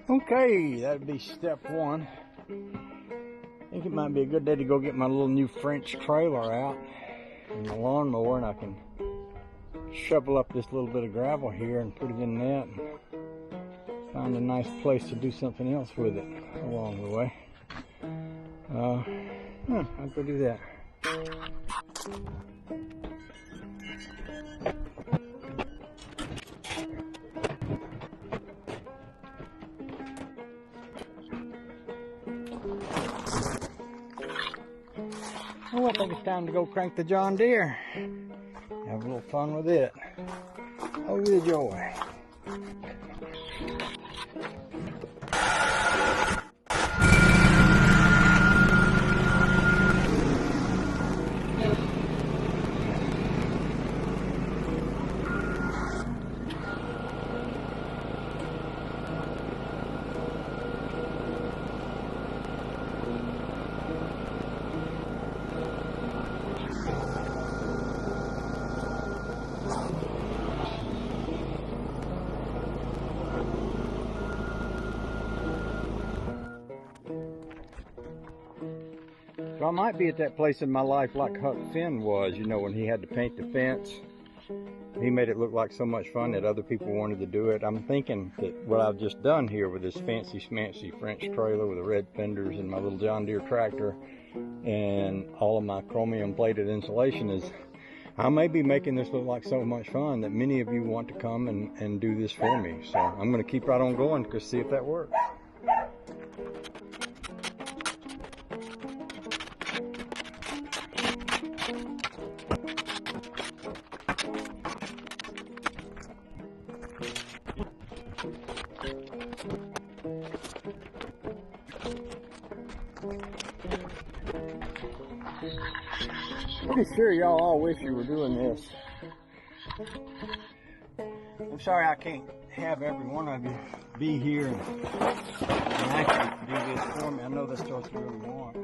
Okay, that'd be step one. I think it might be a good day to go get my little new French trailer out and the lawnmower, and I can shovel up this little bit of gravel here and put it in that and find a nice place to do something else with it along the way. I'll go do that. Well, I think it's time to go crank the John Deere. Have a little fun with it. Oh, the joy. So I might be at that place in my life like Huck Finn was, you know, when he had to paint the fence. He made it look like so much fun that other people wanted to do it. I'm thinking that what I've just done here with this fancy schmancy French trailer with the red fenders and my little John Deere tractor and all of my chromium plated insulation is, I may be making this look like so much fun that many of you want to come and do this for me. So I'm going to keep right on going to see if that works. Pretty sure y'all all wish you were doing this. I'm sorry I can't have every one of you be here and actually do this for me. I know that's what you really want.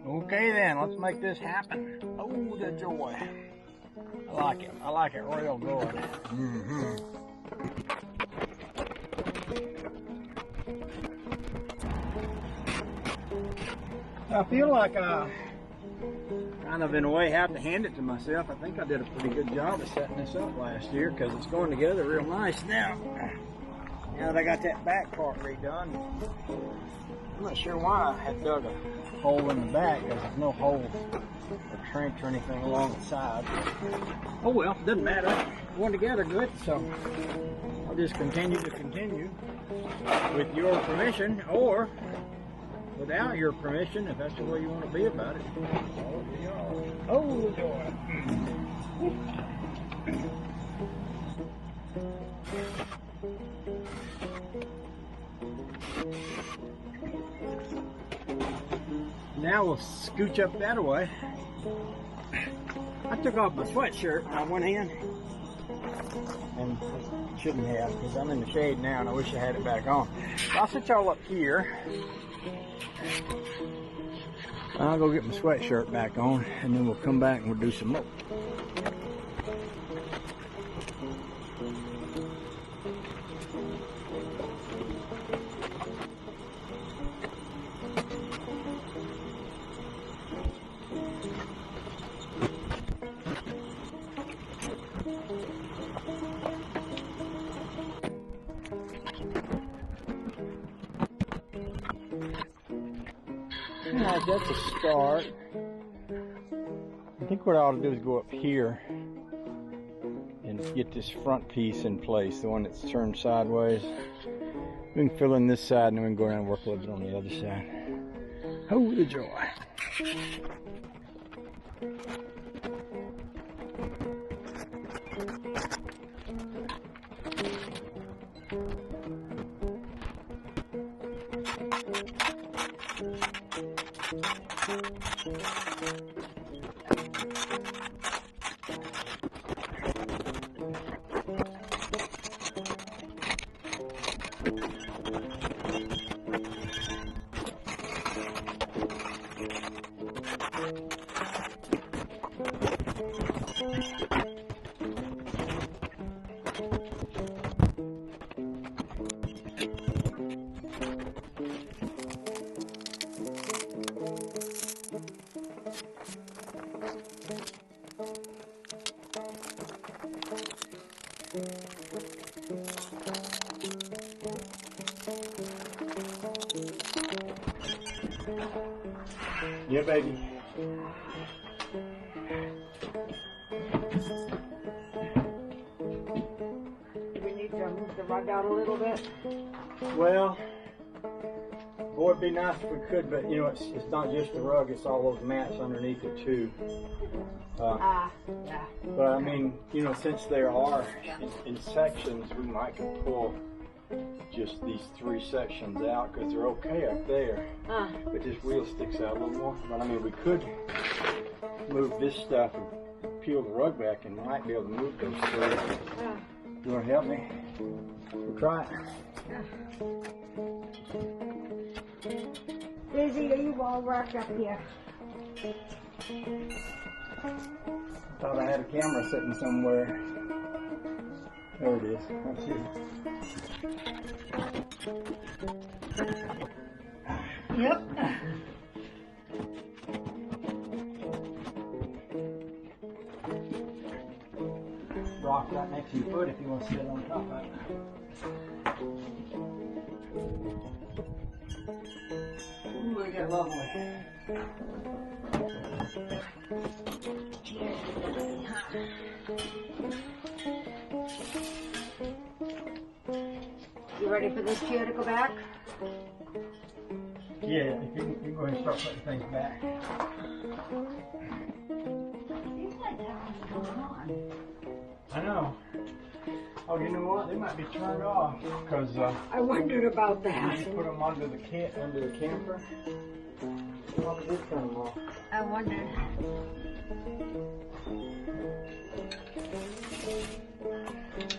Okay then, let's make this happen. Oh, the joy. I like it. I like it real good. I feel like I kind of in a way have to hand it to myself. I think I did a pretty good job of setting this up last year because it's going together real nice now. Now that I got that back part redone, I'm not sure why I had dug a hole in the back because there's no hole or trench or anything along the side. Oh well, it doesn't matter. It went together good, so I'll just continue with your permission or without your permission, if that's the way you want to be about it. Oh, joy. Now we'll scooch up that way. I took off my sweatshirt and I went in. And shouldn't have, because I'm in the shade now and I wish I had it back on. So I'll sit y'all up here. I'll go get my sweatshirt back on and then we'll come back and we'll do some more. Alright, that's a start. I think what I ought to do is go up here and get this front piece in place, the one that's turned sideways. We can fill in this side and then we can go around and work a little bit on the other side. Oh, the joy. Yeah, baby. Do we need to move the rug out a little bit? Well, boy, it'd be nice if we could, but you know, it's not just the rug, it's all those mats underneath it too. Yeah. But I mean, you know, since there are in sections, we might could pull just these 3 sections out because they're okay up there. But this wheel sticks out a little more. But I mean, we could move this stuff and peel the rug back and might be able to move those 3. You want to help me? We'll try it. Daisy, are you all wrapped up here? Thought I had a camera sitting somewhere. There it is. That's it. Yep. Rock right next to your foot if you want to sit on top of it. Ooh, they get lovely. You ready for this chair to go back? Yeah, you can go ahead and start putting things back. Seems like that one's going on. I know. Oh, you know what? They might be turned off because I wondered about that. you put them under the camper. Probably did turn them off. I wondered.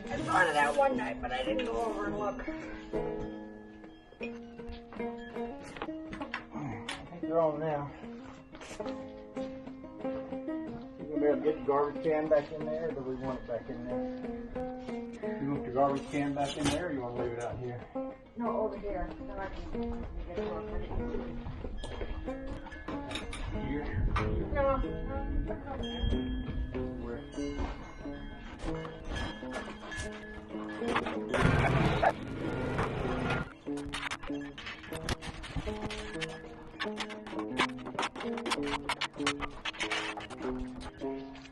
I was going to that one night, but I didn't go over and look. I think they're on now. You gonna be able to get the garbage can back in there, or do we want it back in there? You want the garbage can back in there, or you want to leave it out here? No, over here. So I can get to work with it. Here? No. Where?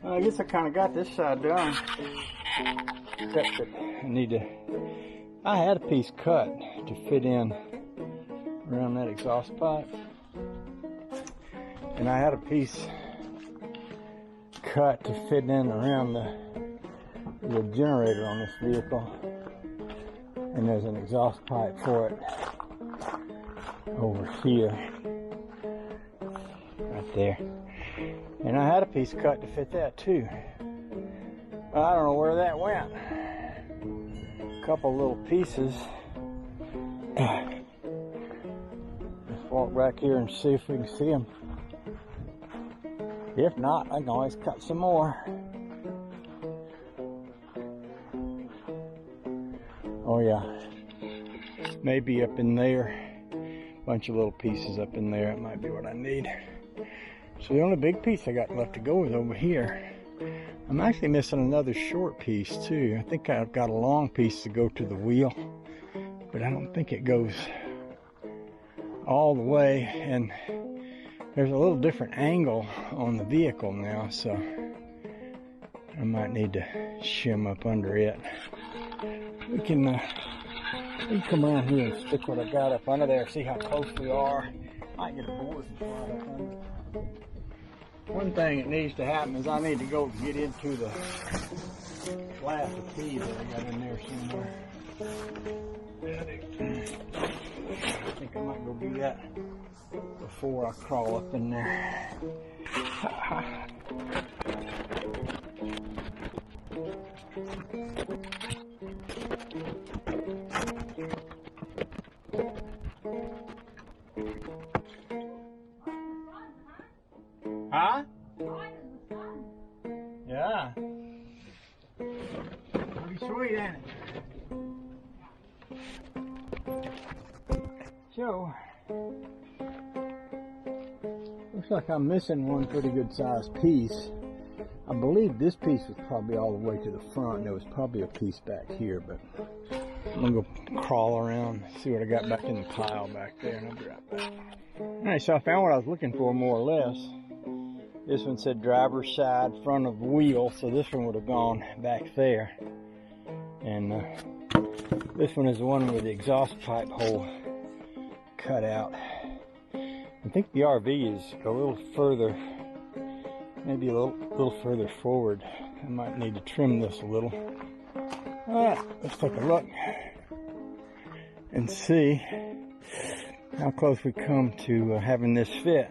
I guess I kind of got this side done. Except that I had a piece cut to fit in around that exhaust pipe. And I had a piece cut to fit in around the generator on this vehicle. And there's an exhaust pipe for it over here. Right there. And I had a piece cut to fit that too. But I don't know where that went. A couple little pieces. Let's walk back here and see if we can see them. If not, I can always cut some more. Oh yeah. Maybe up in there. Bunch of little pieces up in there. It might be what I need. So the only big piece I got left to go is over here. I'm actually missing another short piece too. I think I've got a long piece to go to the wheel, but I don't think it goes all the way. And there's a little different angle on the vehicle now, so I might need to shim up under it. We can You come around here and stick what I got up under there, see how close we are. Might get a board and slide up under. One thing that needs to happen is I need to go get into the glass of tea that I got in there somewhere. I think I might go do that before I crawl up in there. Huh? Yeah. Pretty sweet, ain't it? So, looks like I'm missing one pretty good sized piece. I believe this piece was probably all the way to the front. There was probably a piece back here, but I'm gonna go crawl around, see what I got back in the pile back there, and I'll be right back. Alright, so I found what I was looking for, more or less. This one said driver's side, front of wheel, so this one would have gone back there. And this one is the one with the exhaust pipe hole cut out. I think the RV is a little further, maybe a little further forward. I might need to trim this a little. Alright, let's take a look and see how close we come to having this fit.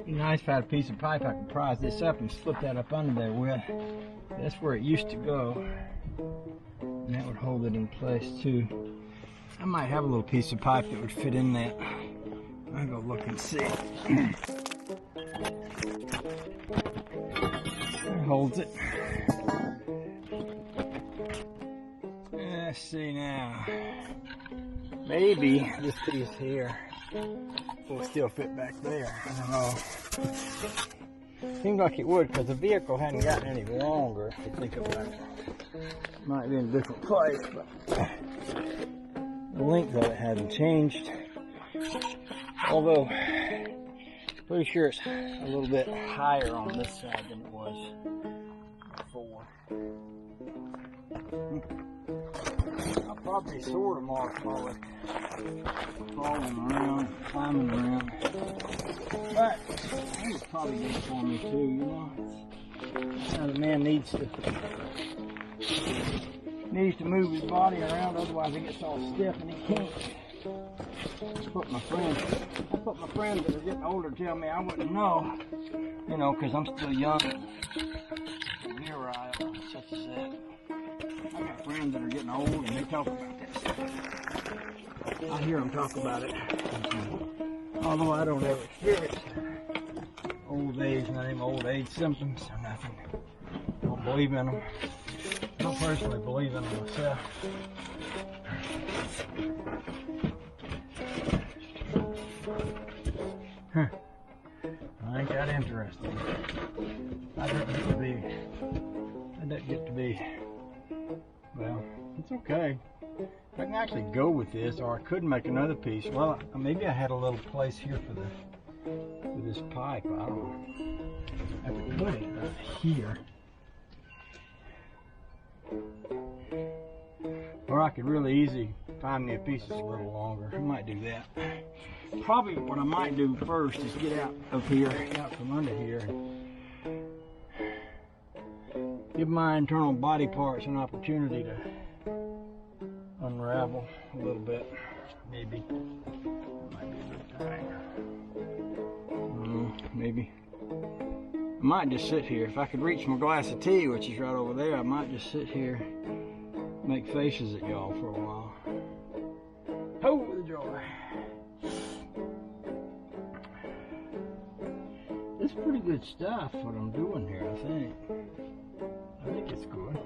Nice if I had a piece of pipe I could prise this up and slip that up under there with. That's where it used to go. And that would hold it in place too. I might have a little piece of pipe that would fit in that. I'll go look and see. That holds it. Let's see now. Maybe this piece here will still fit back there. I don't know. Seems like it would, because the vehicle hadn't gotten any longer, if you think about it. Might be in a different place, but the length of it hasn't changed. Although, pretty sure it's a little bit higher on this side than it was before. I'll probably sort them off while crawling around, climbing around. But it's probably good for me too, you know. The man needs to move his body around, otherwise he gets all stiff and he can't. I put my friends that are getting older tell me I wouldn't know, you know, because I'm still young. Virile, such as that. I got friends that are getting old and they talk about that stuff. I hear them talk about it. Although I don't ever experience old age, not even old age symptoms or nothing. Don't believe in them. Don't personally believe in them myself. Huh. I ain't that interesting. I didn't get to be, well, it's okay. I can actually go with this, or I could make another piece. Well, maybe I had a little place here for this pipe. I don't know. I could put it right here. Or I could really easy find me a piece that's a little longer. I might do that. Probably what I might do first is get out of here, out from under here, and give my internal body parts an opportunity to unravel a little bit. Maybe. Might be a good time. Maybe. I might just sit here. If I could reach my glass of tea, which is right over there, I might just sit here, make faces at y'all for a while. Oh, the joy. It's pretty good stuff, what I'm doing here, I think. I think it's good.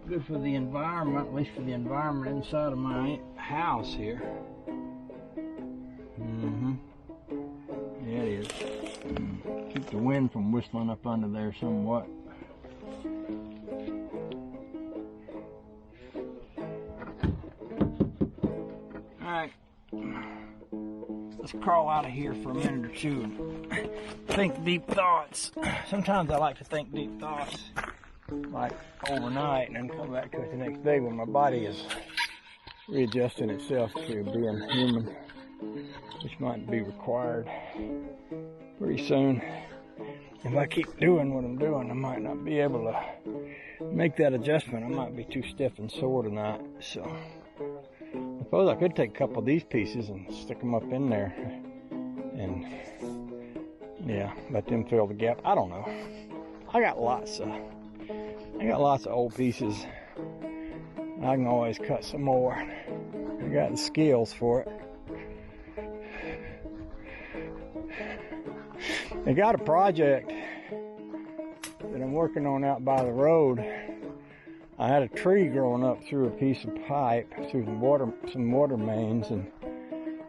Good for the environment, at least for the environment inside of my house here. Yeah, it is. Keep the wind from whistling up under there somewhat. Alright. let's crawl out of here for a minute or two and think deep thoughts. Sometimes I like to think deep thoughts, like overnight, and then come back to it the next day when my body is readjusting itself to being human, which might be required pretty soon. If I keep doing what I'm doing, I might not be able to make that adjustment. I might be too stiff and sore tonight. So I suppose I could take a couple of these pieces and stick them up in there and, yeah, let them fill the gap. I don't know. I got lots of old pieces. I can always cut some more. I got the skills for it. I got a project that I'm working on out by the road. I had a tree growing up through a piece of pipe, through some water mains, and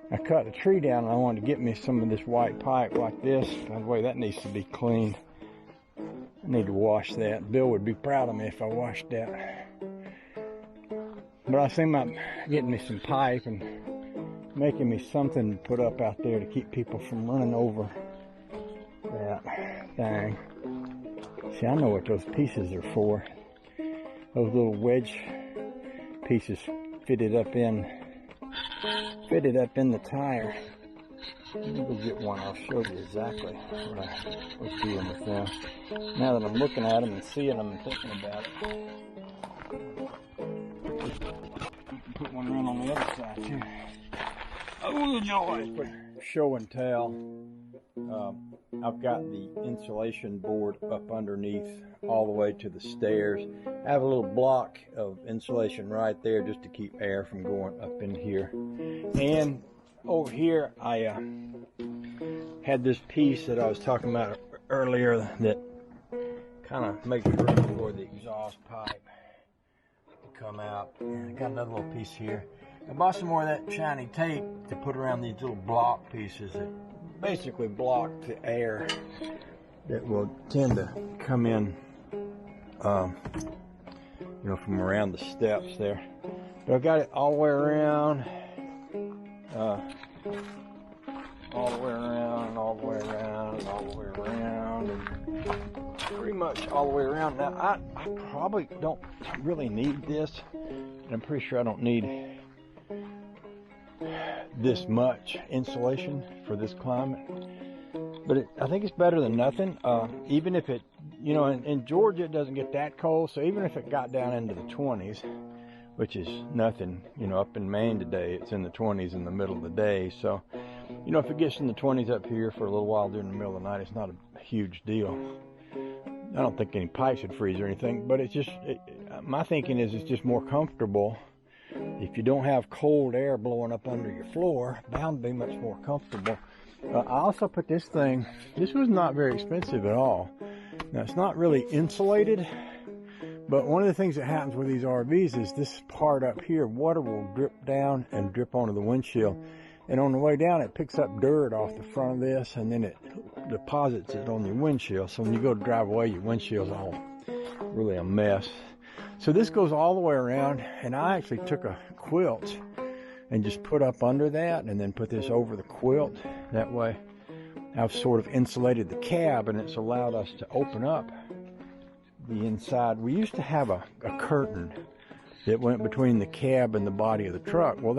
I cut the tree down, and I wanted to get me some of this white pipe like this. By the way, that needs to be cleaned. I need to wash that. Bill would be proud of me if I washed that. But I was thinking about getting me some pipe and making me something to put up out there to keep people from running over that thing. See, I know what those pieces are for. Those little wedge pieces fitted up in the tire. Let me go get one. I'll show you exactly what I was doing with them. Now that I'm looking at them and seeing them and thinking about it. Put one around on the other side too. Oh, joy! Show and tell. I've got the insulation board up underneath all the way to the stairs. I have a little block of insulation right there just to keep air from going up in here. And over here, I had this piece that I was talking about earlier that kind of makes room for the exhaust pipe to come out. And I got another little piece here. I bought some more of that shiny tape to put around these little block pieces that basically block the air that will tend to come in, you know, from around the steps there. But I got it all the way around, all the way around, and all the way around, and all the way around, and pretty much all the way around. Now, I probably don't really need this, and I'm pretty sure I don't need this much insulation for this climate, but I think it's better than nothing. Even if it, you know, in Georgia it doesn't get that cold, so even if it got down into the 20s, which is nothing, you know, up in Maine today it's in the 20s in the middle of the day, so, you know, if it gets in the 20s up here for a little while during the middle of the night, it's not a huge deal. I don't think any pipes would freeze or anything, but it's just, my thinking is it's just more comfortable. If you don't have cold air blowing up under your floor, bound to be much more comfortable. I also put this thing, this was not very expensive at all. Now, it's not really insulated, but one of the things that happens with these RVs is this part up here, water will drip down and drip onto the windshield. And on the way down, it picks up dirt off the front of this, and then it deposits it on your windshield. So when you go to drive away, your windshield's all really a mess. So this goes all the way around, and I actually took a quilt and just put up under that and then put this over the quilt. That way I've sort of insulated the cab, and it's allowed us to open up the inside. We used to have a curtain that went between the cab and the body of the truck. Well,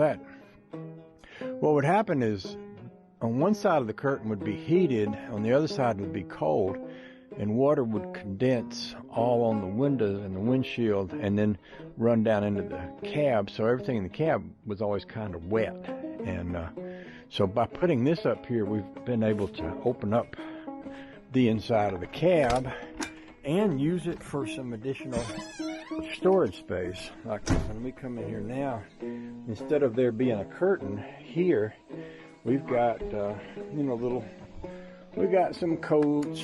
what would happen is on one side of the curtain would be heated, on the other side would be cold, and water would condense all on the windows and the windshield and then run down into the cab. So everything in the cab was always kind of wet. And so by putting this up here, we've been able to open up the inside of the cab and use it for some additional storage space. Like when we come in here now, instead of there being a curtain here, we've got, you know, we got some coats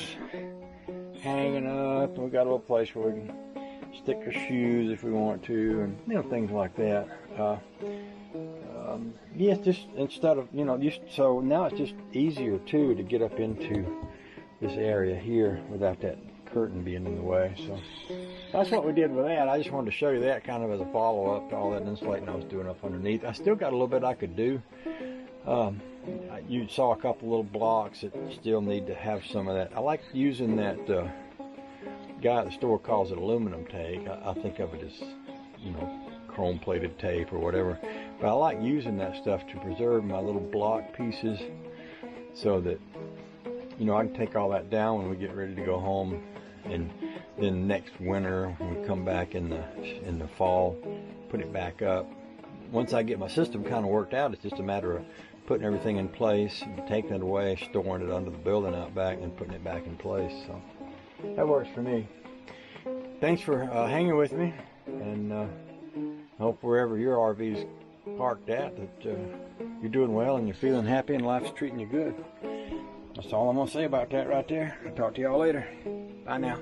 hanging up. We got a little place where we can stick our shoes if we want to, and, you know, things like that. Yeah, just instead of, you know, so now it's just easier too to get up into this area here without that curtain being in the way. So that's what we did with that. I just wanted to show you that kind of as a follow-up to all that insulating I was doing up underneath. I still got a little bit I could do. you saw a couple little blocks that still need to have some of that. I like using that, guy at the store calls it aluminum tape. I think of it as, you know, chrome plated tape or whatever. But I like using that stuff to preserve my little block pieces so that, you know, I can take all that down when we get ready to go home, and then next winter when we come back in the fall, put it back up. Once I get my system kind of worked out, it's just a matter of putting everything in place, taking it away, storing it under the building out back, and putting it back in place. So that works for me. Thanks for hanging with me, and I hope wherever your RV's parked at that you're doing well and you're feeling happy and life's treating you good. That's all I'm going to say about that right there. I'll talk to y'all later. Bye now.